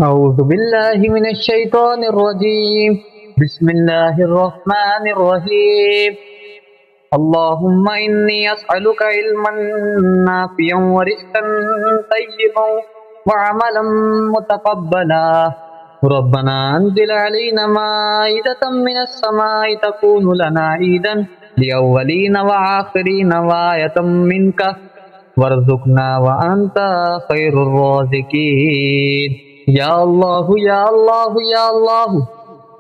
أعوذ بالله من الشيطان الرجيم. بسم الله الرحمن الرحيم. اللهم إني أسألك علما نافعا ورزقا طيبا وعملا متقبلا. ربنا أنزل علينا مائدة من السماء تكون لنا عيدا لأولين وآخرين وآية منك وارزقنا وأنت خير الرازقين. يا الله يا الله يا الله،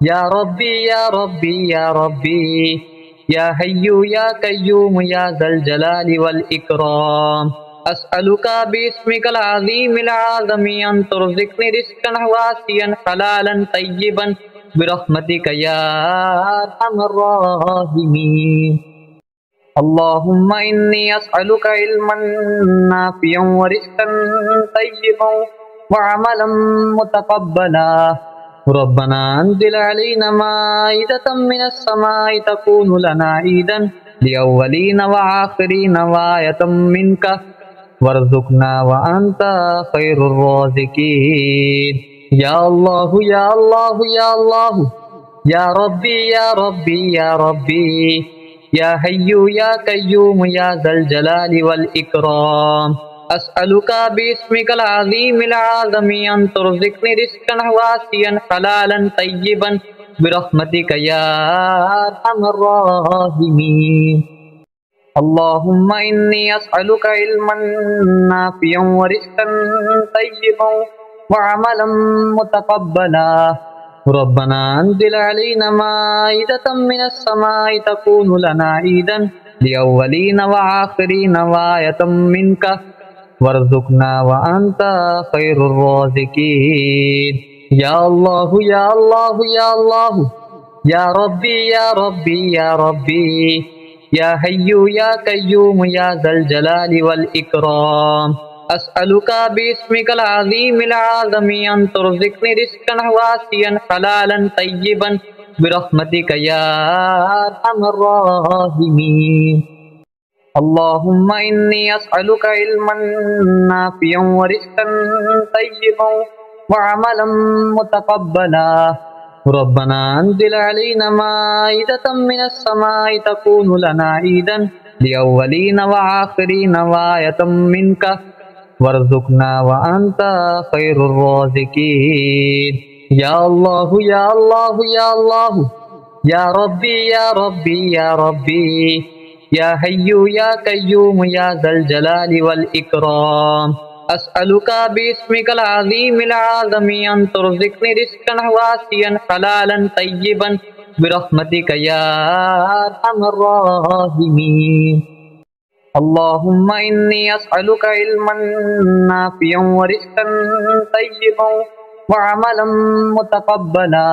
يا ربي يا ربي يا ربي، يا حي يا قيوم يا ذا الجلال والإكرام. أسألك باسمك العظيم العظيم أن ترزقني رزقا واسعا حلالا طيبا برحمتك يا أرحم الراحمين. اللهم إني أسألك علما نافعا ورزقا طيبا وعملا متقبلا. ربنا أنزل علينا مائدة من السماء تكون لنا عيدا لأولين وآخرين وآية منك وارزقنا وأنت خير الرازقين. يا الله يا الله يا الله، يا ربي يا ربي يا ربي، يا حي يا قيوم يا ذا الجلال والإكرام. أسألك باسمك العظيم العظيم أن ترزقني رزقا واسعا حلالا طيبا برحمتك يا أرحم الراحمين. اللهم إني أسألك علما نافعا ورزقا طيبا وعملا متقبلا. ربنا أنزل علينا مائدة من السماء تكون لنا عيدا لأولين وآخرين وآية منك وارزقنا وأنت خير الرازقين. يا الله يا الله يا الله، يا ربي يا ربي يا ربي، يا حي يا قيوم يا ذا الجلال والإكرام. أسألك باسمك العظيم العظيم أن ترزقني رزقا واسعا حلالا طيبا برحمتك يا أرحم الراحمين. اللهم إني أسألك علما نافعا ورزقا طيبا وعملا متقبلا. ربنا أنزل علينا مائدة من السماء تكون لنا عيدا لأولين وآخرين وآية منك وارزقنا وأنت خير الرازقين. يا الله يا الله يا الله، يا ربي يا ربي يا ربي، يا حي يا قيوم يا ذا الجلال والإكرام. أسألك باسمك العظيم العظيم أن ترزقني رزقا واسعا حلالا طيبا برحمتك يا أرحم الراحمين. اللهم إني أسألك علما نافعا ورزقا طيبا وعملا متقبلا.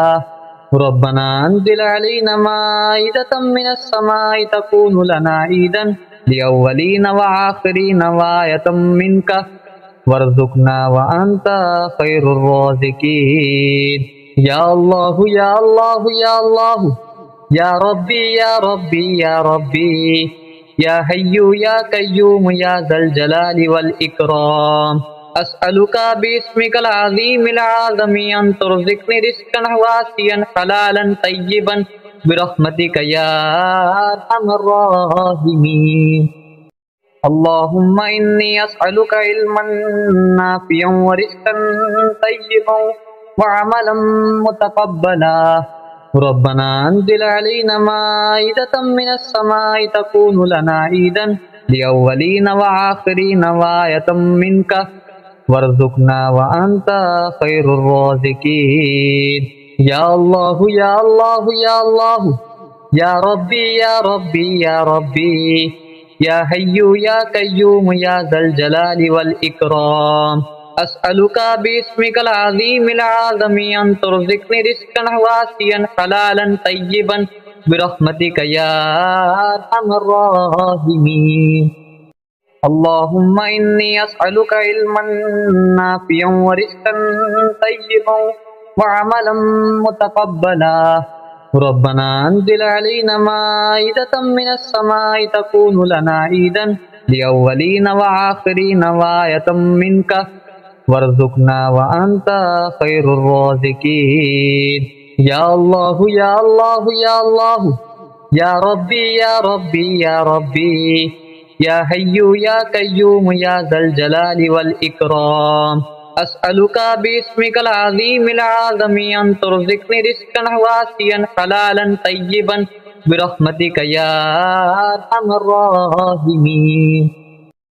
ربنا أنزل علينا مائدة من السماء تكون لنا عيدا لأولين وآخرين وآية منك وارزقنا وأنت خير الرازقين. يا الله يا الله يا الله، يا ربي يا ربي يا ربي، يا حي يا قيوم يا ذا الجلال والإكرام. أسألك باسمك العظيم العظيم أن ترزقني رزقا واسعا حلالا طيبا برحمتك يا أرحم الراحمين. اللهم إني أسألك علما نافعا ورزقا طيبا وعملا متقبلا. ربنا أنزل علينا مائدة من السماء تكون لنا عيدا لأولين وآخرين وآية منك وارزقنا وأنت خير الرازقين. يا الله يا الله يا الله، يا ربي يا ربي يا ربي، يا حي يا قيوم يا ذا الجلال والإكرام. أسألك باسمك العظيم العظيم أن ترزقني رزقا واسعا حلالا طيبا برحمتك يا أرحم الراحمين. اللهم إني أسألك علما نافعا ورزقا طيبا وعملا متقبلا. ربنا أنزل علينا مائدة من السماء تكون لنا عيدا لأولين وآخرين وآية منك वरज़ुक़ना व अंता खैरुर राज़िक़ीन। या अल्लाह या अल्लाह या अल्लाह, या रब्बी या रब्बी या रब्बी, या हय्यु या कय्यूम या ज़ल जलाली वल इकराम। अस्अलुका बिस्मिकल अज़ीमिल आज़मी अन तुरज़िक़नी रिज़्क़न वासिअन हलालन तय्यिबन बिरहमतिका या अरहमर राहिमीन।